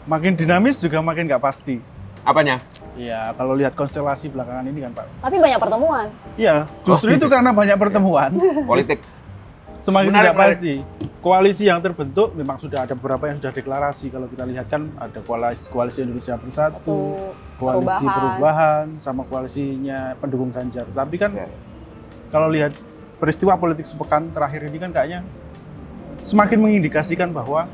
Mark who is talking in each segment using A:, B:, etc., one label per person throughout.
A: Makin dinamis juga makin nggak pasti.
B: Apanya?
A: Iya, kalau lihat konstelasi belakangan ini kan Pak.
C: Tapi banyak pertemuan.
A: Iya, justru itu karena banyak pertemuan.
B: Politik.
A: Semakin
B: Menarik,
A: tidak pasti. Koalisi yang terbentuk memang sudah ada beberapa yang sudah deklarasi. Kalau kita lihat kan ada koalisi Indonesia Bersatu, koalisi perubahan, sama koalisinya pendukung Ganjar. Tapi kan kalau lihat peristiwa politik sepekan terakhir ini kan kayaknya semakin mengindikasikan bahwa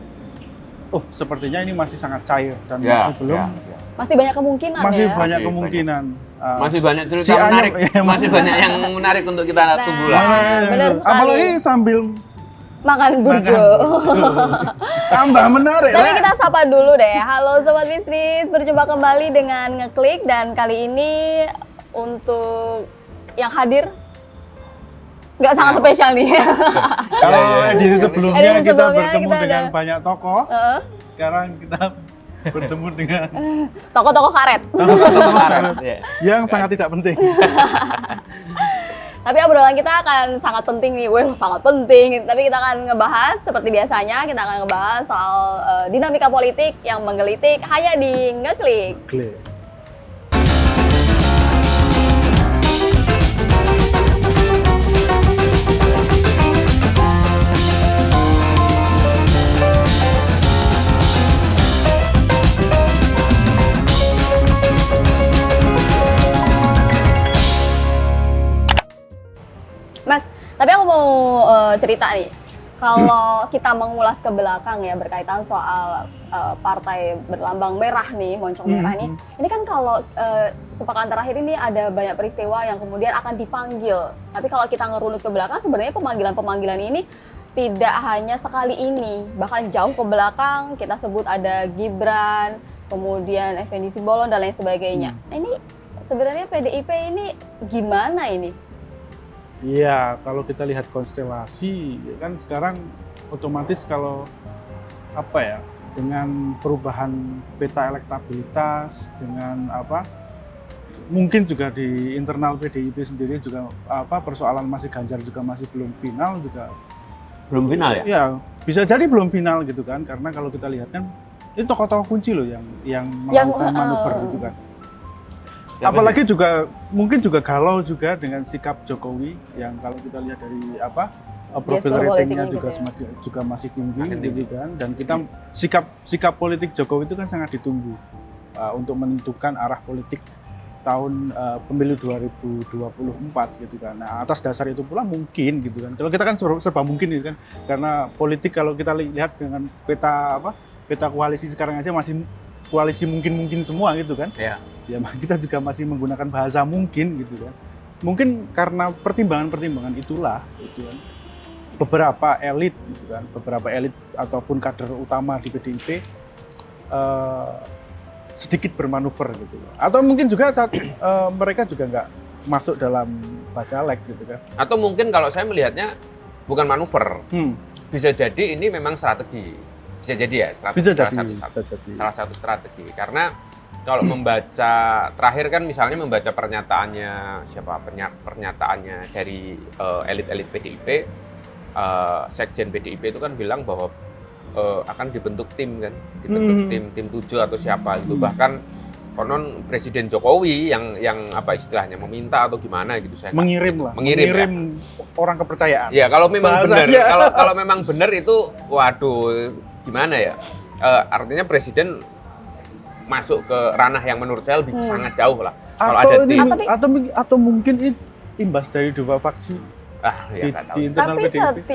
A: sepertinya ini masih sangat cair dan masih belum.
C: Masih banyak kemungkinan
A: masih
C: ya.
A: banyak kemungkinan.
B: Masih banyak cerita menarik. Masih banyak yang menarik untuk kita tunggu lah.
C: Benar sekali.
A: Apalagi sambil
C: makan burjo.
A: Tambah menarik.
C: Tapi kita sapa dulu deh. Halo Sobat Bisnis, berjumpa kembali dengan Ngeklik dan kali ini untuk yang hadir nggak sangat spesial nih.
A: Kalau edisi sebelumnya kita bertemu
C: kita
A: dengan banyak tokoh. Sekarang kita bertemu dengan
C: tokoh-tokoh karet.
A: Yang sangat tidak penting.
C: Tapi obrolan kita akan sangat penting nih, sangat penting. Tapi kita akan ngebahas seperti biasanya, kita akan ngebahas soal dinamika politik yang menggelitik hanya di Ngeklik. Mas, tapi aku mau cerita nih, kalau kita mengulas ke belakang ya berkaitan soal partai berlambang merah nih, moncong merah nih, ini kan kalau sepekan terakhir ini ada banyak peristiwa yang kemudian akan dipanggil. Tapi kalau kita ngerunut ke belakang, sebenarnya pemanggilan-pemanggilan ini tidak hanya sekali ini, bahkan jauh ke belakang kita sebut ada Gibran, kemudian Effendi Simbolon dan lain sebagainya. Nah, ini sebenarnya PDIP ini gimana ini?
A: Iya, kalau kita lihat konstelasi, kan sekarang otomatis kalau dengan perubahan peta elektabilitas, dengan mungkin juga di internal PDIP sendiri juga persoalan masih Ganjar juga masih belum final juga.
B: Belum final ya?
A: Ya, bisa jadi belum final gitu kan, karena kalau kita lihat kan itu tokoh-tokoh kunci loh yang melakukan manuver gitu kan. Apalagi juga mungkin juga galau juga dengan sikap Jokowi yang kalau kita lihat dari profil ratingnya juga juga masih tinggi gitu kan, dan kita sikap politik Jokowi itu kan sangat ditunggu untuk menentukan arah politik tahun pemilu 2024 gitu kan. Nah, atas dasar itu pula mungkin gitu kan. Kalau kita kan serba mungkin gitu kan, karena politik kalau kita lihat dengan peta koalisi sekarang aja masih koalisi mungkin semua gitu kan. Ya kita juga masih menggunakan bahasa mungkin gitu kan. Mungkin karena pertimbangan-pertimbangan itulah gitu kan. Beberapa elit gitu kan, beberapa elit ataupun kader utama di PDIP sedikit bermanuver gitu. Atau mungkin juga saat mereka juga nggak masuk dalam bacalek gitu kan.
B: Atau mungkin kalau saya melihatnya bukan manuver. Bisa jadi ini memang strategi. Bisa jadi ya, salah satu strategi. Karena kalau membaca terakhir kan misalnya membaca pernyataannya dari elit-elit PDIP, sekjen PDIP itu kan bilang bahwa akan dibentuk tim kan, tim 7 atau siapa itu, bahkan konon Presiden Jokowi yang istilahnya meminta atau gimana gitu, saya
A: mengirim orang kepercayaan.
B: Ya kalau memang benar, kalau memang benar itu waduh gimana ya, artinya Presiden masuk ke ranah yang menurut saya lebih sangat jauh lah. Kalau ada tim
A: atau mungkin ini imbas dari dua faksi di internal
C: tapi
A: PDIP.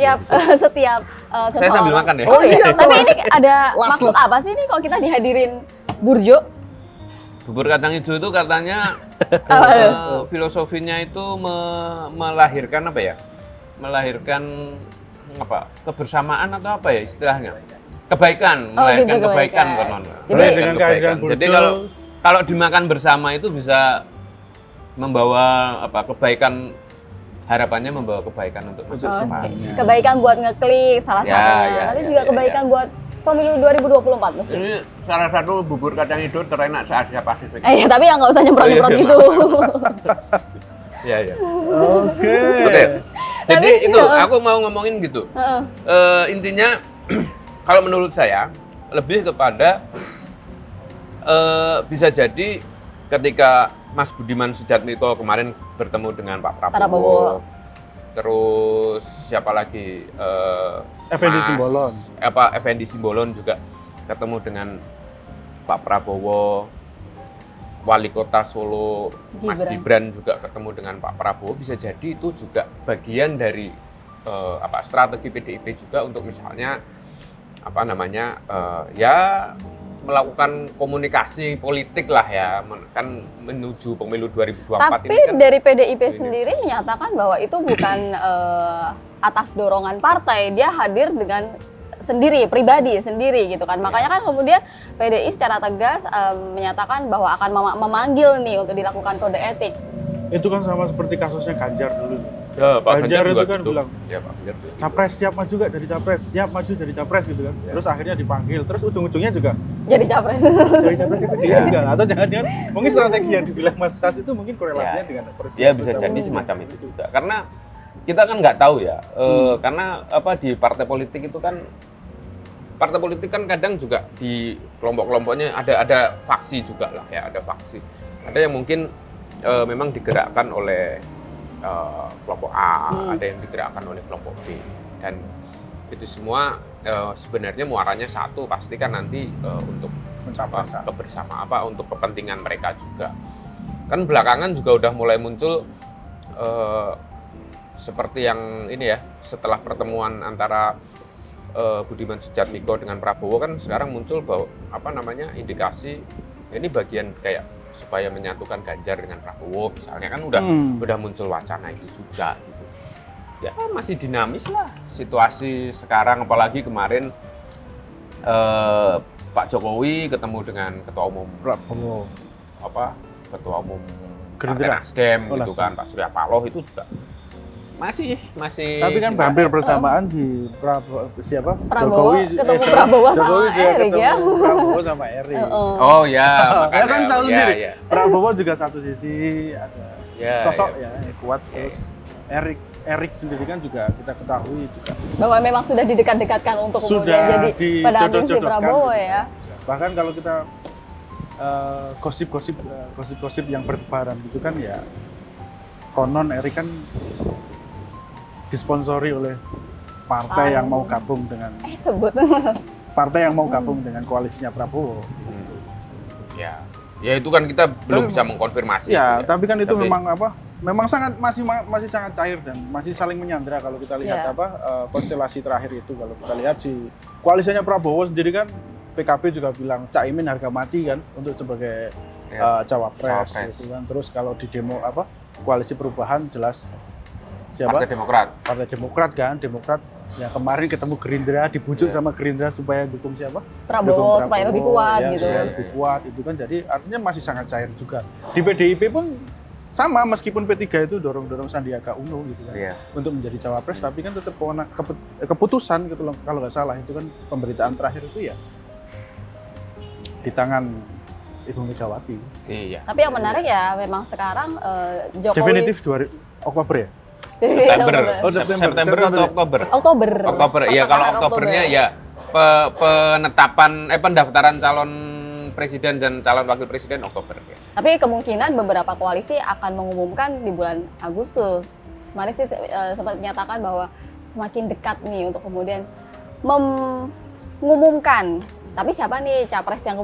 C: setiap
B: saya sambil makan ya.
C: Oh iya, tapi ini ada maksud apa sih nih kalau kita dihadirin Burjo?
B: Bubur kacang hijau itu katanya filosofinya itu melahirkan melahirkan kebersamaan atau apa ya istilahnya? Kebaikan, melahirkan gitu, kebaikan konon. Jadi kalau dimakan bersama itu bisa membawa kebaikan, harapannya membawa kebaikan untuk masa depan.
C: Kebaikan buat Ngeklik salah satunya, tapi juga kebaikan buat pemilu 2024 mesti.
B: Ini salah satu bubur kacang hijau terenak se-Asia Pasifik.
C: Tapi yang nggak usah nyemprot-nyemprot gitu.
B: Iya.
A: Oke.
B: Jadi itu aku mau ngomongin gitu. Intinya kalau menurut saya lebih kepada bisa jadi ketika Mas Budiman Sujatmiko kemarin bertemu dengan Pak Prabowo,
C: Prabowo.
B: terus siapa lagi?
A: Effendi Simbolon.
B: Effendi Simbolon juga ketemu dengan Pak Prabowo, Wali Kota Solo Mas Gibran juga ketemu dengan Pak Prabowo, bisa jadi itu juga bagian dari strategi PDIP juga untuk misalnya ya melakukan komunikasi politik lah ya, kan menuju pemilu 2024
C: Tapi
B: ini kan.
C: dari PDIP sendiri menyatakan bahwa itu bukan atas dorongan partai, dia hadir dengan sendiri, pribadi sendiri gitu kan. Makanya kan kemudian PDI secara tegas menyatakan bahwa akan memanggil nih untuk dilakukan kode etik.
A: Itu kan sama seperti kasusnya Ganjar dulu.
B: Ya, Pak
A: Ganjar
B: juga
A: itu kan
B: gitu.
A: bilang,
B: Ya, Pak Ganjar juga gitu.
A: capres siap maju gak jadi capres, siap maju jadi capres gitu kan.
B: Ya.
A: Terus akhirnya dipanggil, terus ujung-ujungnya juga
C: Jadi capres.
A: jadi capres di PDI juga. Atau jangan-jangan mungkin strategi yang dibilang Mas Sas itu mungkin korelasinya dengan presiden.
B: Ya bisa jadi semacam itu juga. Karena kita kan nggak tahu ya, karena di partai politik itu kan, partai politik kan kadang juga di kelompok-kelompoknya ada faksi juga lah ya, ada faksi. Ada yang mungkin memang digerakkan oleh kelompok A, ada yang digerakkan oleh kelompok B, dan itu semua sebenarnya muaranya satu, pasti kan nanti untuk mencapai kebersamaan untuk kepentingan mereka juga. Kan belakangan juga udah mulai muncul seperti yang ini ya, setelah pertemuan antara Budiman Sujatmiko dengan Prabowo kan sekarang muncul bahwa indikasi ini bagian kayak supaya menyatukan Ganjar dengan Prabowo misalnya, kan udah muncul wacana itu juga gitu. Ya masih dinamis lah situasi sekarang, apalagi kemarin Pak Jokowi ketemu dengan ketua umum
A: Prabowo,
B: ketua umum Partai
A: Gerindra.
B: Nasdem gitu
A: Nasdem.
B: kan, Pak Surya Paloh itu juga masih
A: tapi kan
B: gimana
A: hampir
B: ya?
A: bersamaan di siapa?
C: Prabowo, ketemu
A: sorry,
C: Prabowo sama
A: Jokowi juga
C: Erik
A: ketemu
C: ya.
A: Prabowo sama Erik.
B: Oh ya,
A: Ya kan tahu
B: ya,
A: sendiri.
B: ya.
A: Prabowo juga satu sisi ada
B: Ya,
A: sosok
B: ya.
A: ya kuat, terus Erik sendiri kan juga kita ketahui juga
C: Bahwa memang sudah didekat-dekatkan untuk kemudian jadi pendamping si
A: dijodoh-jodohkan.
C: Prabowo ya.
A: Bahkan kalau kita gosip-gosip yang bertebaran gitu kan ya, konon Erik kan disponsori oleh partai yang mau gabung dengan dengan koalisinya Prabowo.
B: Ya, ya itu kan kita belum bisa mengkonfirmasi.
A: Ya,
B: itu
A: tapi kan itu
B: Tapi-
A: memang sangat masih sangat cair dan masih saling menyandra kalau kita lihat
C: Ya.
A: konstelasi terakhir itu. Kalau kita lihat si koalisinya Prabowo sendiri kan, PKB juga bilang Caimin harga mati kan untuk sebagai cawapres gitu kan. Terus kalau di demo koalisi perubahan jelas siapa?
B: Partai Demokrat.
A: Partai Demokrat kan, Demokrat yang kemarin ketemu Gerindra, dibujuk sama Gerindra supaya dukung siapa?
C: Prabowo
A: Dukung
C: supaya lebih kuat
A: ya,
C: gitu.
A: supaya lebih kuat itu kan, jadi artinya masih sangat cair juga. Di PDIP pun sama, meskipun P3 itu dorong Sandiaga Uno gitu kan,
B: Iya.
A: untuk menjadi cawapres, tapi kan tetap keputusan gitu loh, kalau nggak salah itu kan pemberitaan terakhir itu ya di tangan Ibu Megawati.
B: Iya.
C: Tapi yang menarik ya memang sekarang Jokowi
A: Definitif Oktober ya?
B: September.
A: Oh, September.
B: September atau Oktober?
C: Oktober.
B: Iya, kalau
C: Pertengahan
B: Oktobernya
C: Oktober.
B: ya penetapan pendaftaran calon presiden dan calon wakil presiden Oktober ya.
C: Tapi kemungkinan beberapa koalisi akan mengumumkan di bulan Agustus. Kemarin sih sempat menyatakan bahwa semakin dekat nih untuk kemudian mengumumkan. Tapi siapa nih cawapres yang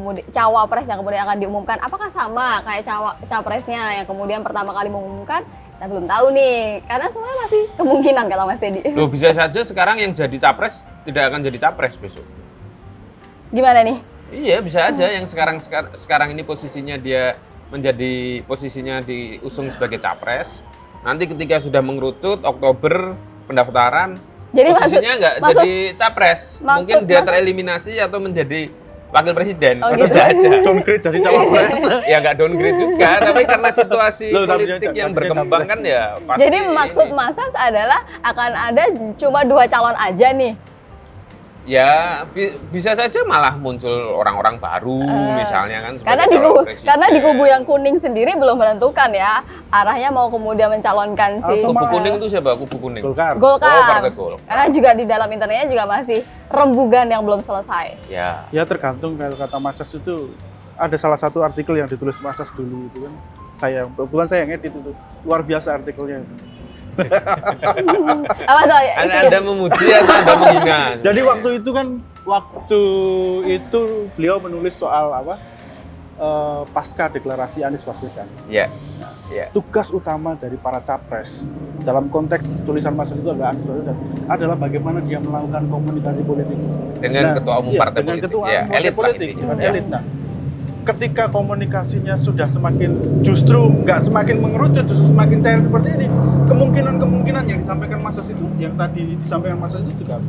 C: kemudian akan diumumkan? Apakah sama kayak capresnya yang kemudian pertama kali mengumumkan? Kita belum tahu nih, karena semuanya masih kemungkinan kata Mas Edi.
B: Loh, bisa saja sekarang yang jadi capres tidak akan jadi capres besok.
C: Gimana nih?
B: Iya, bisa aja yang sekarang ini posisinya diusung sebagai capres. Nanti ketika sudah mengerucut Oktober pendaftaran,
C: Jadi
B: posisinya nggak jadi capres. Mungkin dia tereliminasi atau menjadi wakil presiden.
C: Oh,
B: Bisa
C: gitu.
B: aja.
A: Downgrade jadi cawapres.
B: Ya nggak downgrade juga, tapi karena situasi
A: Loh, tapi
B: politik
A: dia-
B: yang
A: tapi dia
B: berkembang
A: capres.
B: kan ya pasti.
C: Jadi maksud
B: ini.
C: Mas Sas adalah akan ada cuma 2 calon aja nih.
B: Ya bisa saja malah muncul orang-orang baru misalnya kan. sebagai
C: Karena
B: calon presiden.
C: karena di kubu yang kuning sendiri belum menentukan ya arahnya mau kemudian mencalonkan si
B: Kubu kuning itu siapa? Kubu kuning.
A: Golkar.
C: Golkar.
B: Oh, Partai Golkar.
C: Karena juga di dalam internalnya juga masih rembugan yang belum selesai.
B: Ya.
A: Ya tergantung, kalau kata Mas Sas itu ada salah satu artikel yang ditulis Mas As dulu itu kan. Kebetulan saya yang edit itu. Luar biasa artikelnya itu.
C: Apa tuh?
B: Anda memuji atau Anda menghina?
A: Jadi waktu itu beliau menulis soal apa? Pasca deklarasi Anies Baswedan.
B: Ya. Ya.
A: Tugas utama dari para capres dalam konteks tulisan Mas itu adalah Anies Baswedan adalah bagaimana dia melakukan komunikasi politik
B: Dengan ketua umum partai
A: dengan
B: politik.
A: ketua
B: Ya,
A: umum
B: elit
A: partai politik,
B: lah
A: dengan
B: intinya.
A: elit. Nah, ketika komunikasinya sudah justru nggak semakin mengerucut, justru semakin cair seperti ini, kemungkinan yang disampaikan Mas As itu, yang tadi disampaikan Mas As itu juga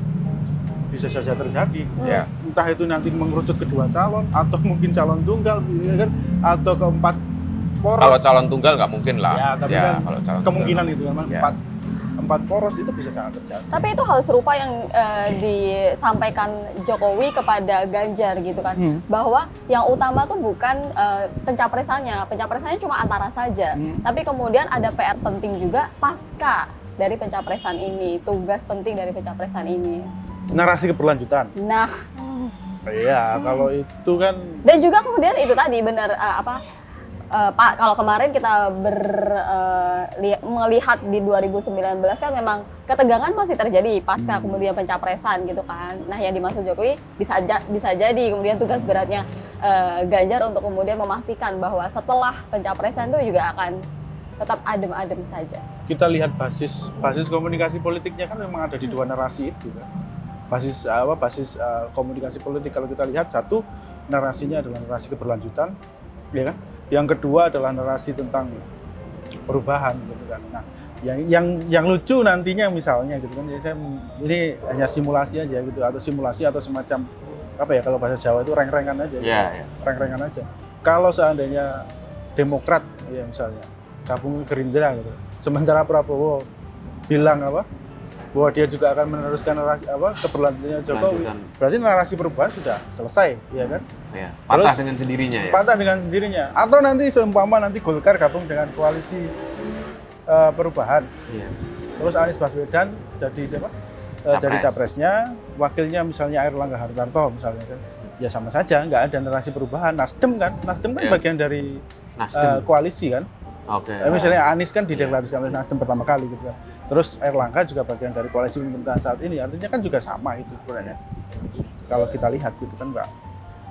A: bisa saja terjadi.
B: Ya.
A: Entah itu nanti mengerucut kedua calon, atau mungkin calon tunggal, ya kan? Atau keempat poros.
B: Kalau calon tunggal nggak mungkin lah.
A: Ya, tapi kan
B: kalau calon
A: kemungkinan
B: tunggal.
A: itu memang
B: Ya.
A: empat poros itu bisa sangat terjadi.
C: Tapi itu hal serupa yang disampaikan Jokowi kepada Ganjar gitu kan, bahwa yang utama tuh bukan pencapresannya cuma antara saja, tapi kemudian ada PR penting juga pasca dari pencapresan ini, tugas penting dari pencapresan ini.
A: Narasi keberlanjutan.
C: Nah,
A: Iya, kalau itu kan
C: dan juga kemudian itu tadi benar Pak, kalau kemarin kita melihat di 2019 kan memang ketegangan masih terjadi pasca kemudian pencapresan gitu kan. Nah, yang dimaksud Jokowi bisa jadi kemudian tugas beratnya Ganjar untuk kemudian memastikan bahwa setelah pencapresan itu juga akan tetap adem-adem saja.
A: kita lihat basis komunikasi politiknya kan memang ada di dua narasi itu kan. Basis komunikasi politik kalau kita lihat, satu narasinya adalah narasi keberlanjutan, ya kan? Yang kedua adalah narasi tentang perubahan gitu kan. Nah, yang lucu nantinya misalnya gitu kan, ini hanya simulasi aja gitu, atau simulasi atau semacam apa ya, kalau bahasa Jawa itu reng-rengan aja.
B: Ya, ya.
A: Reng-rengan aja. Kalau seandainya Demokrat ya misalnya gabung Gerindra gitu, sementara Prabowo bilang bahwa dia juga akan meneruskan narasi keberlanjutannya Jokowi, berarti narasi perubahan sudah selesai, ya kan?
B: Ya. Patah dengan sendirinya ya.
A: Patah dengan sendirinya. Atau nanti seumpama nanti Golkar gabung dengan koalisi perubahan,
B: Iya.
A: terus Anies Baswedan jadi siapa? Jadi capresnya, wakilnya misalnya Airlangga Hartarto misalnya kan, ya sama saja, nggak ada narasi perubahan. Nasdem kan
B: Iya.
A: bagian dari
B: Nasdem.
A: koalisi kan.
B: Oke.
A: Misalnya Anies kan dideklarasikan oleh Nasdem pertama kali gitu kan. Terus Airlangga juga bagian dari koalisi pemerintahan saat ini, artinya kan juga sama itu sebenarnya. Kalau kita lihat gitu kan enggak.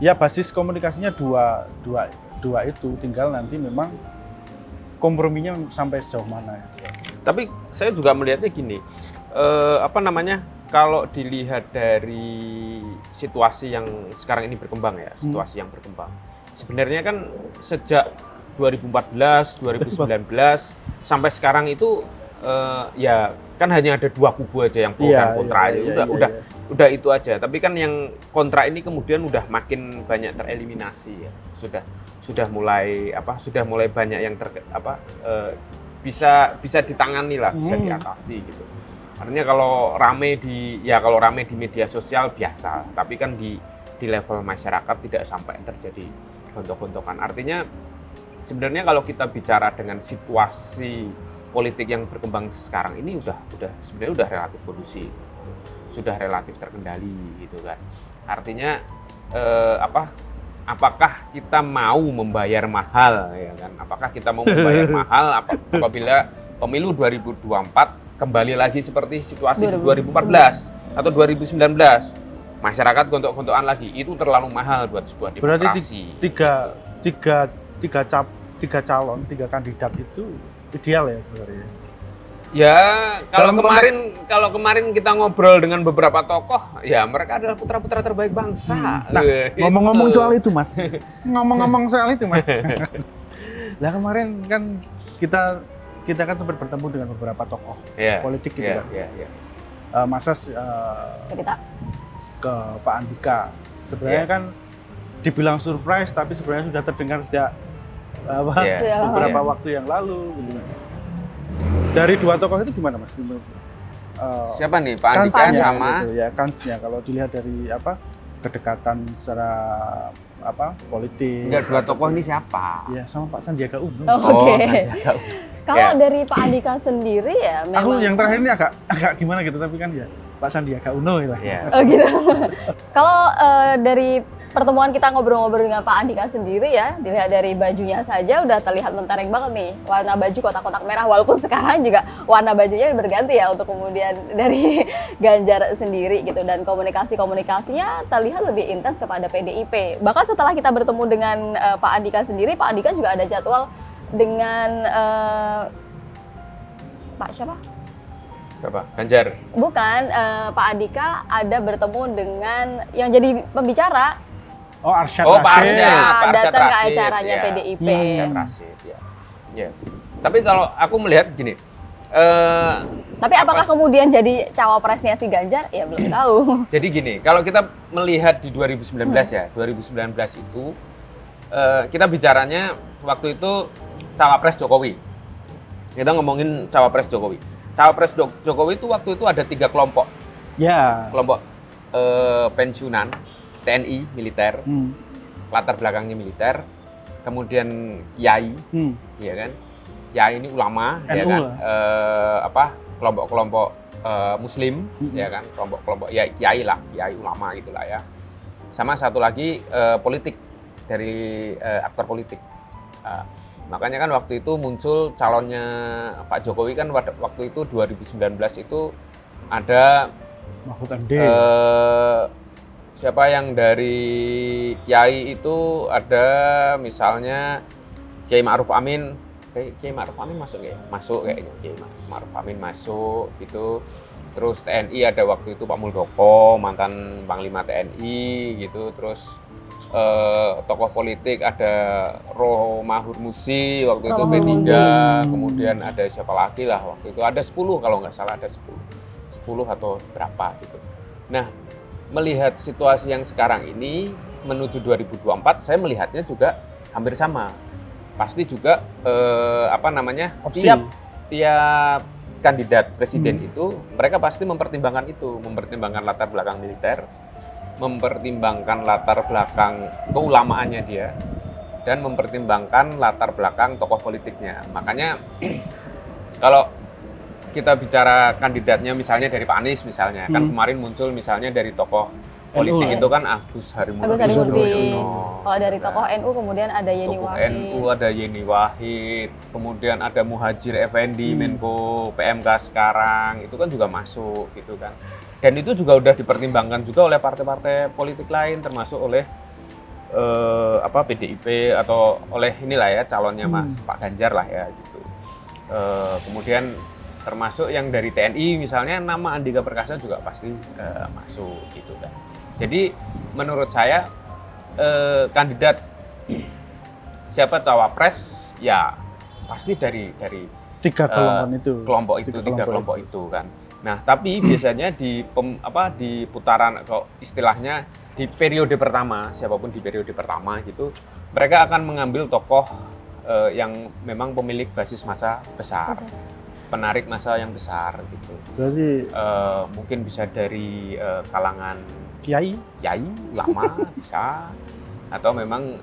A: Ya basis komunikasinya dua itu, tinggal nanti memang komprominya sampai sejauh mana.
B: Tapi saya juga melihatnya gini, kalau dilihat dari situasi yang sekarang ini berkembang ya, situasi yang berkembang. Sebenarnya kan sejak 2014, 2019 sampai sekarang itu ya kan hanya ada dua kubu aja yang pro dan kontra aja. Udah itu aja. Tapi kan yang kontra ini kemudian udah makin banyak tereliminasi ya. Sudah mulai banyak yang bisa ditangani lah, bisa diatasi gitu. Artinya kalau rame di media sosial biasa, tapi kan di level masyarakat tidak sampai terjadi gontok-gontokan. Artinya sebenarnya kalau kita bicara dengan situasi politik yang berkembang sekarang ini sebenarnya udah relatif kondusif, sudah relatif terkendali gitu kan. Artinya apakah kita mau membayar mahal ya kan? Apakah kita mau membayar mahal apabila pemilu 2024 kembali lagi seperti situasi 2014 atau 2019? Masyarakat gontok-gontokan lagi, itu terlalu mahal buat sebuah demokrasi.
A: Berarti tiga calon, tiga kandidat itu ideal ya sebenarnya.
B: Ya, kalau kemarin kita ngobrol dengan beberapa tokoh, ya mereka adalah putra-putra terbaik bangsa.
A: Nah, ngomong-ngomong soal itu, Mas. Lah kemarin kan kita kan sempat bertemu dengan beberapa tokoh politik gitu kan. Mas As ke Pak Andika. Sebenarnya kan dibilang surprise, tapi sebenarnya sudah terdengar sejak beberapa waktu yang lalu. Gitu. Dari dua tokoh itu gimana, Mas?
B: Siapa nih, Pak Andika sama?
A: Gitu, ya, kansnya kalau dilihat dari kedekatan secara politik.
B: Enggak, dua tokoh ini siapa?
A: Ya, sama Pak Sandiaga Uno.
C: Oke. Kalau dari Pak Andika sendiri ya memang.
A: Aku yang terakhir ini agak gimana gitu, tapi kan ya Pak Sandiaga Uno lah.
B: Ya.
C: Oh gitu. Kalau dari pertemuan kita ngobrol-ngobrol dengan Pak Andika sendiri ya, dilihat dari bajunya saja udah terlihat mentereng banget nih. Warna baju kotak-kotak merah, walaupun sekarang juga warna bajunya berganti ya untuk kemudian dari Ganjar sendiri gitu. Dan komunikasinya terlihat lebih intens kepada PDIP. Bahkan setelah kita bertemu dengan Pak Andika sendiri, Pak Andika juga ada jadwal dengan Pak siapa?
B: Berapa? Ganjar.
C: Bukan, Pak Andika ada bertemu dengan yang jadi pembicara.
A: Oh, Arsyad
B: Oh, Pak
A: Rashid.
B: Arsyad. Pak
C: Datang ke
B: Rashid,
C: acaranya
B: ya.
C: PDIP.
B: Arsyad Rashid, ya. Ya. Tapi kalau aku melihat gini,
C: Tapi apakah kemudian jadi cawapresnya si Ganjar? Ya belum tahu.
B: jadi gini, kalau kita melihat di 2019 ya, 2019 itu kita bicaranya waktu itu cawapres Jokowi. Kita ngomongin cawapres Jokowi. Cawapres Jokowi itu waktu itu ada 3 kelompok.
A: Ya.
B: Kelompok pensiunan, TNI, militer, latar belakangnya militer, kemudian kiai, ya kan? Kiai ini ulama, ya
A: NU
B: kan?
A: lah.
B: Kelompok-kelompok Muslim, ya kan? Kelompok ya kiai lah, kiai ulama gitulah ya. Sama satu lagi politik dari aktor politik. Makanya kan waktu itu muncul calonnya Pak Jokowi kan waktu itu 2019 itu ada
A: Mahfud MD.
B: Siapa yang dari Kiai itu ada misalnya Kiai Ma'ruf Amin. Kiai Ma'ruf Amin masuk ya? Masuk kayaknya. Kiai Ma'ruf Amin masuk gitu. Terus TNI ada waktu itu Pak Muldoko, mantan Panglima TNI gitu. Terus tokoh politik ada Rohmahur Musi waktu itu
C: Rohmahur
B: P3,
C: Musi.
B: kemudian ada siapa lagi lah waktu itu, ada 10 kalau nggak salah, ada 10 atau berapa gitu. Nah, melihat situasi yang sekarang ini menuju 2024, saya melihatnya juga hampir sama. Pasti juga
A: Opsi.
B: tiap kandidat presiden itu mereka pasti mempertimbangkan latar belakang militer, mempertimbangkan latar belakang keulamaannya dia, dan mempertimbangkan latar belakang tokoh politiknya. Makanya kalau kita bicara kandidatnya misalnya dari Pak Anies misalnya, kan kemarin muncul misalnya dari tokoh politik
A: NU.
B: itu kan Agus Harimurti
C: Yudhoyono. Kalau dari tokoh NU kemudian ada Yeni
B: tokoh
C: Wahid.
B: NU ada Yeni Wahid, kemudian ada Muhadjir Effendi, Menko PMK sekarang, itu kan juga masuk gitu kan. Dan itu juga udah dipertimbangkan juga oleh partai-partai politik lain, termasuk oleh PDIP atau oleh inilah ya calonnya Pak Ganjar lah ya gitu. Kemudian termasuk yang dari TNI misalnya nama Andika Perkasa juga pasti masuk gitu kan. Jadi menurut saya kandidat siapa cawapres ya pasti dari
A: Tiga
B: kelompok itu kan. Nah, tapi biasanya di putaran kalau istilahnya di periode pertama, siapapun di periode pertama gitu, mereka akan mengambil tokoh yang memang pemilik basis massa besar. Penarik massa yang besar gitu.
A: Berarti
B: mungkin bisa dari kalangan
A: kiai,
B: ulama bisa, atau memang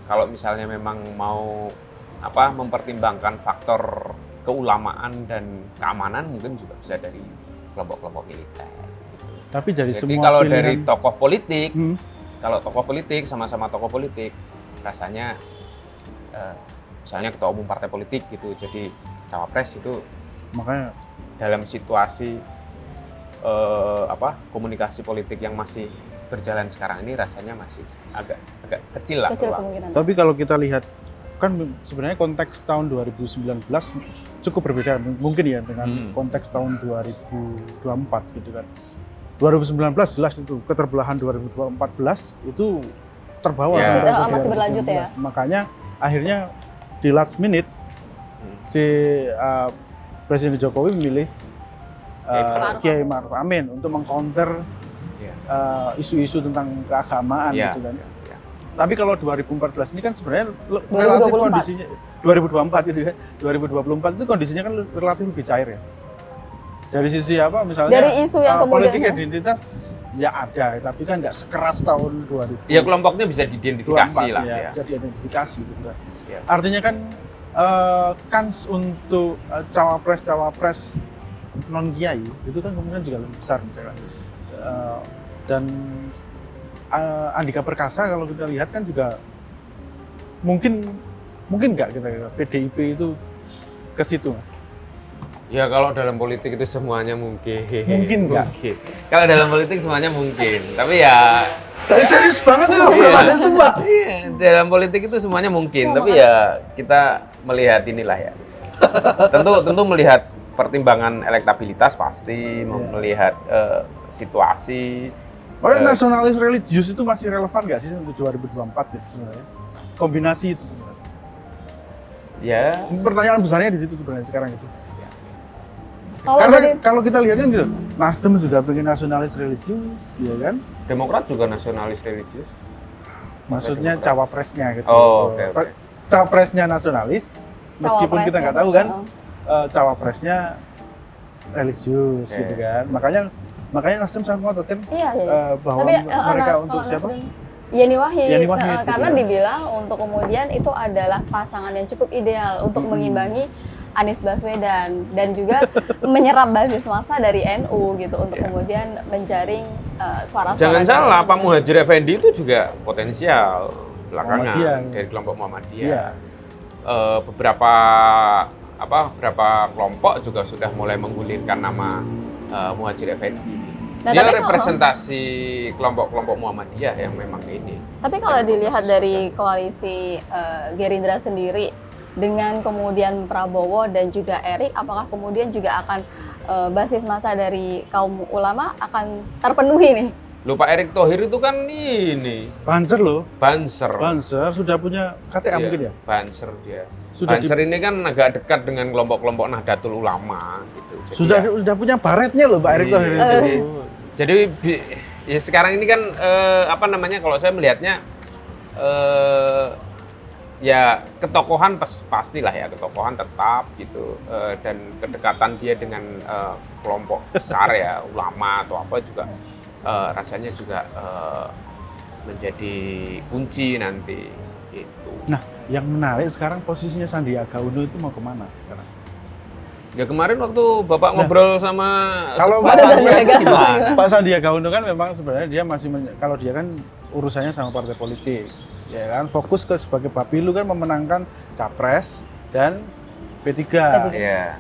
B: kalau misalnya memang mau mempertimbangkan faktor keulamaan dan keamanan mungkin juga bisa dari kelompok-kelompok militer. Gitu.
A: Tapi dari
B: Jadi
A: semua
B: kalau
A: pilihan,
B: dari tokoh politik, sama-sama tokoh politik, rasanya misalnya ketua umum partai politik gitu, jadi cawapres itu
A: makanya
B: dalam situasi komunikasi politik yang masih berjalan sekarang ini rasanya masih agak kecil lah.
C: Kecil kemungkinan.
A: Tapi kalau kita lihat kan sebenarnya konteks tahun 2019 cukup berbeda mungkin ya dengan konteks tahun 2024 gitu kan. 2019 jelas itu keterbelahan 2014 itu terbawa sampai
C: masih berlanjut ya.
A: Makanya akhirnya di last minute si Presiden Jokowi memilih Kiai Ma'ruf Amin untuk mengcounter isu-isu tentang keagamaan gitu kan. Tapi kalau 2014 ini kan sebenarnya relatif kondisinya 2024 itu kan 2024 itu kondisinya kan relatif lebih cair ya. Dari sisi apa misalnya
C: dari isu yang
A: politik
C: kemudian
A: identitas ya ada, tapi kan nggak sekeras tahun 2000.
B: Ya kelompoknya bisa diidentifikasi lah ya.
A: Bisa diidentifikasi gitu kan.
B: Ya.
A: Artinya kan kans untuk cawapres non kiai itu kan kemungkinan juga lebih besar misalkan. Dan Andika Perkasa kalau kita lihat kan juga mungkin nggak kita PDIP itu ke situ, Mas?
B: Ya kalau dalam politik itu semuanya mungkin.
A: Mungkin nggak?
B: Mungkin. Kalau dalam politik semuanya mungkin, tapi ya
A: Serius banget itu, ada semua.
B: iya, dalam politik itu semuanya mungkin, tapi ya kita melihat inilah ya. Tentu melihat pertimbangan elektabilitas pasti, melihat situasi.
A: Nasionalis religius itu masih relevan nggak sih untuk 2024 ya sebenarnya? Kombinasi itu.
B: Ya.
A: Pertanyaan besarnya di situ sebenarnya sekarang itu.
C: Kalau
A: Kalau kita lihat kan gitu, Nasdem juga pengen nasionalis religius, ya kan?
B: Demokrat juga nasionalis religius.
A: Maksudnya cawapresnya gitu.
B: Oh, oke.
A: Cawapresnya nasionalis, meskipun kita nggak tahu kan, cawapresnya religius gitu kan. Makanya Nasdem sangat ngotot kan bahwa
C: tapi,
A: mereka untuk siapa?
C: Yeni Wahid,
A: Wahid
C: karena
A: gitu.
C: dibilang untuk kemudian itu adalah pasangan yang cukup ideal untuk mengimbangi Anies Baswedan dan juga menyerap basis massa dari NU gitu untuk kemudian menjaring suara-suara.
B: Jangan salah, Pak Muhadjir Effendi itu juga potensial belakangan dari kelompok Muhammadiyah. Beberapa kelompok juga sudah mulai menggulirkan nama Muhadjir Effendi.
C: Nah,
B: dia representasi kelompok-kelompok Muhammadiyah yang memang ini.
C: Tapi kalau dilihat dari koalisi Gerindra sendiri dengan kemudian Prabowo dan juga Erik, apakah kemudian juga akan basis massa dari kaum ulama akan terpenuhi nih?
B: Loh, Pak Erick Thohir itu kan ini
A: Banser loh.
B: Banser
A: Sudah punya KTA mungkin ya?
B: Banser dia. Banser ini kan agak dekat dengan kelompok-kelompok Nahdlatul Ulama gitu. Jadi
A: Sudah punya baretnya loh Pak Erick Thohir itu.
B: Jadi ya sekarang ini kan kalau saya melihatnya ya ketokohan pastilah ya, ketokohan tetap gitu, dan kedekatan dia dengan kelompok besar ya, ulama atau apa juga rasanya juga menjadi kunci nanti gitu.
A: Nah, yang menarik sekarang posisinya Sandiaga Uno itu mau kemana sekarang?
B: Ya kemarin waktu Bapak ngobrol sama
A: kalau Pak Sandiaga Uno kan memang sebenarnya dia masih kalau dia kan urusannya sama partai politik, ya kan, fokus ke sebagai Bapilu kan memenangkan capres dan P3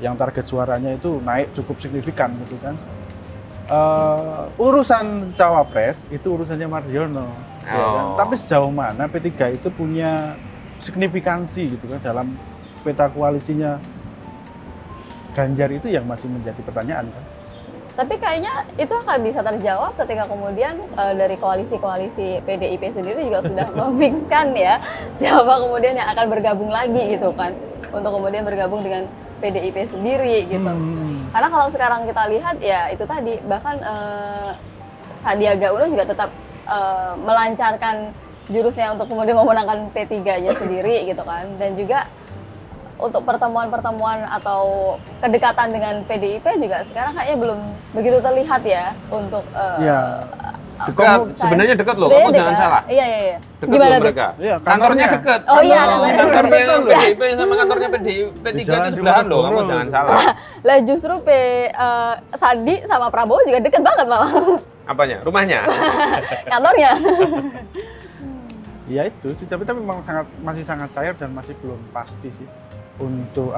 A: yang target suaranya itu naik cukup signifikan gitu kan. Urusan cawapres itu urusannya Mardiono, ya kan? Tapi sejauh mana P3 itu punya signifikansi gitu kan dalam peta koalisinya Ganjar itu yang masih menjadi pertanyaan kan.
C: Tapi kayaknya itu akan bisa terjawab ketika kemudian dari koalisi-koalisi PDIP sendiri juga sudah memfikskan ya siapa kemudian yang akan bergabung lagi gitu kan, untuk kemudian bergabung dengan PDIP sendiri gitu. Karena kalau sekarang kita lihat ya itu tadi, bahkan Sandiaga Uno juga tetap melancarkan jurusnya untuk kemudian memenangkan P3-nya sendiri gitu kan, dan juga untuk pertemuan-pertemuan atau kedekatan dengan PDIP juga sekarang kayaknya belum begitu terlihat ya untuk
B: dekat. Sebenarnya dekat loh, kamu jangan salah.
C: Iya.
B: Dekat
C: Gimana
B: loh mereka.
A: Iya,
B: kantornya dekat.
C: Oh iya,
B: kantornya PDIP sama kantornya P3 itu sebelahan loh, kamu jangan salah.
C: Lah justru Sandi sama Prabowo juga deket banget malah.
B: Apanya? Rumahnya?
C: Kantornya.
A: Ya itu sih, tapi memang masih sangat cair dan masih belum pasti sih untuk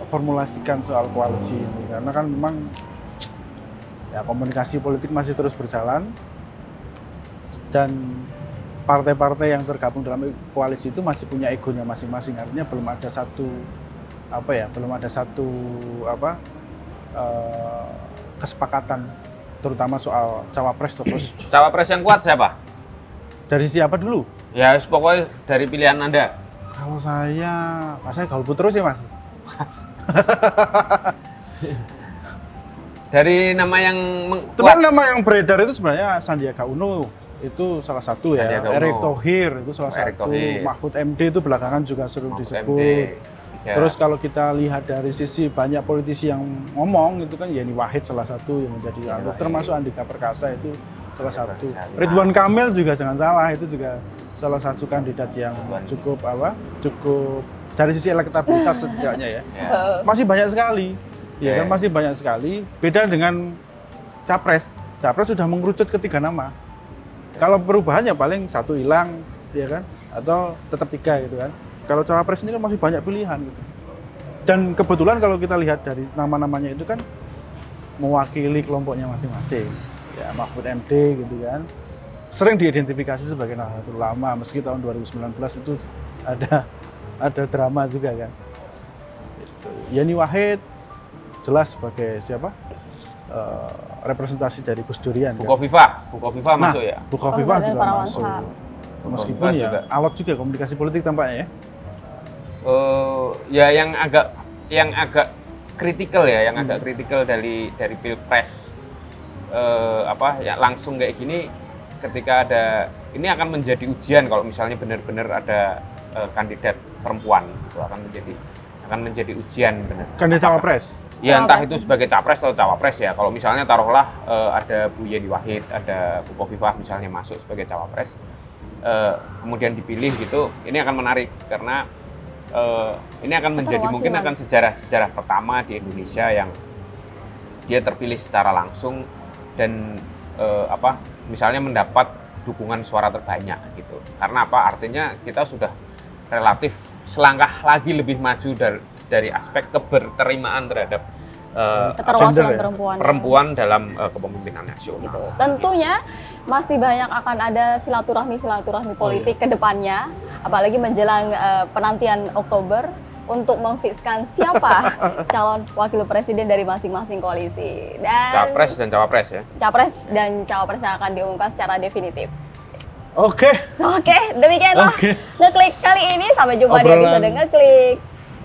A: formulasikan soal koalisi ini, karena kan memang ya komunikasi politik masih terus berjalan dan partai-partai yang tergabung dalam koalisi itu masih punya egonya masing-masing, artinya belum ada satu kesepakatan terutama soal cawapres terus.
B: Cawapres yang kuat siapa?
A: Dari siapa dulu?
B: Ya pokoknya dari pilihan Anda.
A: Kalau saya golput terus ya Mas.
B: Dari nama yang
A: kuat. Nama yang beredar itu sebenarnya Sandiaga Uno, itu salah satu ya. Erick Thohir itu salah satu. Mahfud MD itu belakangan juga sering disebut. Ya. Terus kalau kita lihat dari sisi banyak politisi yang ngomong itu kan Yeni Wahid salah satu yang menjadi termasuk Andika Perkasa itu salah satu. Ridwan Kamil juga jangan salah, itu juga salah satu kandidat yang cukup dari sisi elektabilitas setidaknya ya. Masih banyak sekali. Ya kan masih banyak sekali. Beda dengan Capres. Capres sudah mengerucut ke 3 nama. Kalau perubahannya paling 1 hilang, ya kan? Atau tetap 3 gitu kan. Kalau Cawapres ini kan masih banyak pilihan gitu. Dan kebetulan kalau kita lihat dari nama-namanya itu kan mewakili kelompoknya masing-masing. Ya, Mahfud MD gitu kan. Sering diidentifikasi sebagai Nahdlatul Ulama, meski tahun 2019 itu ada drama juga kan. Yeni Wahid jelas sebagai siapa? Representasi dari Gus Durian.
B: Bukoviva masuk ya.
A: Bukoviva juga masuk.
B: Bukoviva
A: Meskipun ya juga alot juga komunikasi politik tampaknya ya.
B: Ya yang agak kritikal ya, yang agak kritikal dari Pilpres ya langsung kayak gini, ketika ini akan menjadi ujian kalau misalnya benar-benar ada kandidat perempuan, itu akan menjadi ujian benar.
A: Kandidat Cawapres.
B: Ya entah itu sebagai capres atau cawapres ya. Kalau misalnya taruhlah ada Bu Yeni Wahid, ada Bukoviva misalnya masuk sebagai cawapres, kemudian dipilih gitu, ini akan menarik karena ini akan menjadi mungkin akan sejarah pertama di Indonesia yang dia terpilih secara langsung dan misalnya mendapat dukungan suara terbanyak gitu. Karena apa? Artinya kita sudah relatif selangkah lagi lebih maju dari aspek keberterimaan terhadap
C: keterwakilan
B: perempuan dalam kepemimpinan nasional.
C: Gitu. Tentunya masih banyak akan ada silaturahmi politik ke depannya, apalagi menjelang penantian Oktober untuk memfikskan siapa calon wakil presiden dari masing-masing koalisi. Dan
B: Capres dan cawapres ya.
C: Capres dan cawapres yang akan diumumkan secara definitif.
A: Oke,
C: Demikianlah Ngeklik kali ini. Sampai jumpa di episode Ngeklik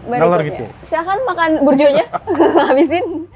C: berikutnya.
A: Gitu.
C: Silakan makan burjonya, habisin.